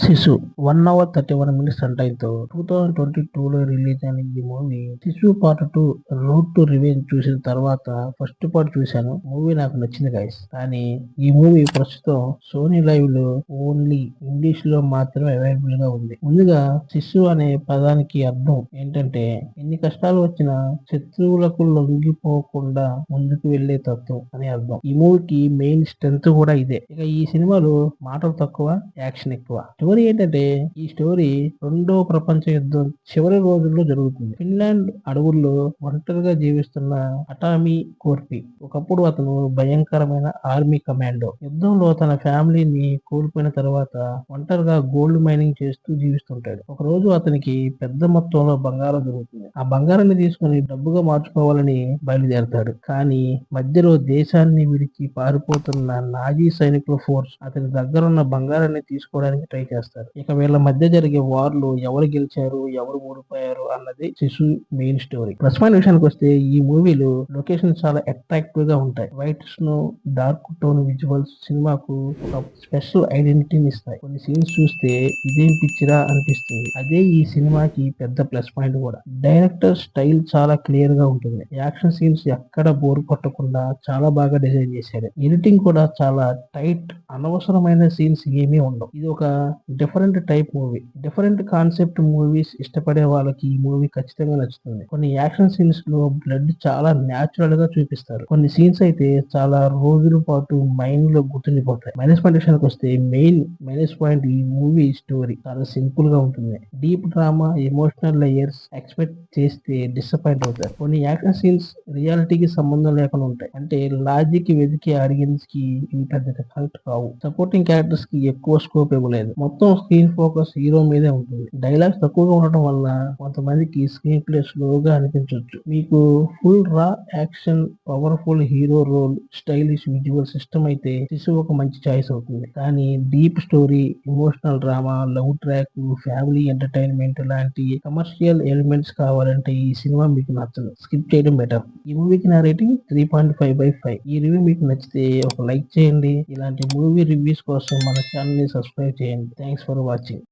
శిశు 1 hour 31 minutes run టైంతో 2022లో release అయిన ఈ మూవీ శిశు పార్ట్ 2 రోడ్ టు రివెంజ్ చూసిన తర్వాత ఫస్ట్ పార్ట్ చూశాను. మూవీ నాకు నచ్చింది గైస్. కానీ ఈ మూవీ ప్రస్తుతం సోనీ లైవ్ లో ఓన్లీ ఇంగ్లీష్ లో మాత్రమే అవైలబుల్ గా ఉంది. ముందుగా శిశు అనే పదానికి అర్థం ఏంటంటే ఎన్ని కష్టాలు వచ్చినా శత్రువులకు లొంగిపోకుండా ముందుకు వెళ్లే తత్వం అనే అర్థం. ఈ మూవీకి మెయిన్ స్ట్రెంత్ కూడా ఇదే. ఇక ఈ సినిమాలో మాటలు తక్కువ, యాక్షన్ ఎక్కువ. స్టోరీ ఏంటంటే ఈ స్టోరీ రెండో ప్రపంచ యుద్ధం చివరి రోజుల్లో జరుగుతుంది. ఫిన్లాండ్ అడవుల్లో ఒంటరిగా జీవిస్తున్న అటామీ కోర్పి ఒకప్పుడు అతను భయంకరమైన ఆర్మీ కమాండో. యుద్ధంలో తన ఫ్యామిలీని కోల్పోయిన తర్వాత ఒంటరిగా గోల్డ్ మైనింగ్ చేస్తూ జీవిస్తుంటాడు. ఒక రోజు అతనికి పెద్ద మొత్తంలో బంగారం దొరుకుతుంది. ఆ బంగారాన్ని తీసుకుని డబ్బుగా మార్చుకోవాలని బయలుదేరతాడు. కానీ మధ్యలో దేశాన్ని విడిచి పారిపోతున్న నాజీ సైనికుల ఫోర్స్ అతని దగ్గరున్న బంగారాన్ని తీసుకోవడానికి ట్రై చేస్తారు. ఇక వీళ్ళ మధ్య జరిగే వార్లు ఎవరు గెలిచారు, ఎవరు ఓడిపోయారు అన్నది శిశు మెయిన్ స్టోరీ. ప్లస్ పాయింట్ విషయానికి వస్తే ఈ మూవీలో లొకేషన్ చాలా అట్రాక్టివ్ గా ఉంటాయి. White snow, dark tone visuals సినిమాకు ఒక స్పెషల్ ఐడెంటిటీని ఇస్తాయి. కొన్ని సీన్స్ చూస్తే ఇదేం పిక్చరా అనిపిస్తుంది. అదే ఈ సినిమాకి పెద్ద ప్లస్ పాయింట్ కూడా. డైరెక్టర్ స్టైల్ చాలా క్లియర్ గా ఉంటుంది. యాక్షన్ సీన్స్ ఎక్కడ బోర్ కొట్టకుండా చాలా బాగా డిజైన్ చేశారు. ఎడిటింగ్ కూడా చాలా టైట్, అనవసరమైన సీన్స్ ఏమీ ఉండవు. ఇది ఒక different type movie. Different concept movies ఇష్టపడే వాళ్ళకి ఈ మూవీ ఖచ్చితంగా నచ్చుతుంది. కొన్ని యాక్షన్ సీన్స్ లో బ్లడ్ చాలా న్యాచురల్ గా చూపిస్తారు. కొన్ని సీన్స్ అయితే చాలా రోజుల పాటు మైండ్ లో గుర్తుండిపోతాయి. మైనస్ పాయింట్ విషయానికి వస్తే మెయిన్ మైనస్ పాయింట్ ఈ మూవీ స్టోరీ చాలా సింపుల్ గా ఉంటుంది. Deep drama, emotional layers expect చేస్తే డిసప్పాయింట్ అవుతారు. కొన్ని యాక్షన్ సీన్స్ రియాలిటీకి సంబంధం లేకుండా ఉంటాయి. అంటే లాజిక్ వెతికే ఆడియన్స్ కి ఇవి పెద్దగా కనెక్ట్ కావు. సపోర్టింగ్ క్యారెక్టర్స్ కి ఎక్కువ స్కోప్ ఇవ్వలేదు. మొత్తం స్క్రీన్ ఫోకస్ హీరో మీదే ఉంటుంది. డైలాగ్స్ తక్కువగా ఉండటం వల్ల కొంతమందికి స్క్రీన్ ప్లే స్లోగా అనిపించవచ్చు. మీకు full raw action, powerful hero role, stylish visual system అయితే శిశు ఒక మంచి చాయిస్ అవుతుంది. కానీ deep story, emotional drama, love track, family entertainment లాంటి కమర్షియల్ ఎలిమెంట్స్ కావాలంటే ఈ సినిమా మీకు నచ్చదు. స్కిప్ చేయడం బెటర్. ఈ మూవీకి నా రేటింగ్ 3.5/5. ఈ రివ్యూ మీకు నచ్చితే ఒక లైక్ చేయండి. ఇలాంటి మూవీ రివ్యూస్ కోసం మన ఛానల్ ని సబ్స్క్రైబ్ చేయండి. Thanks for watching.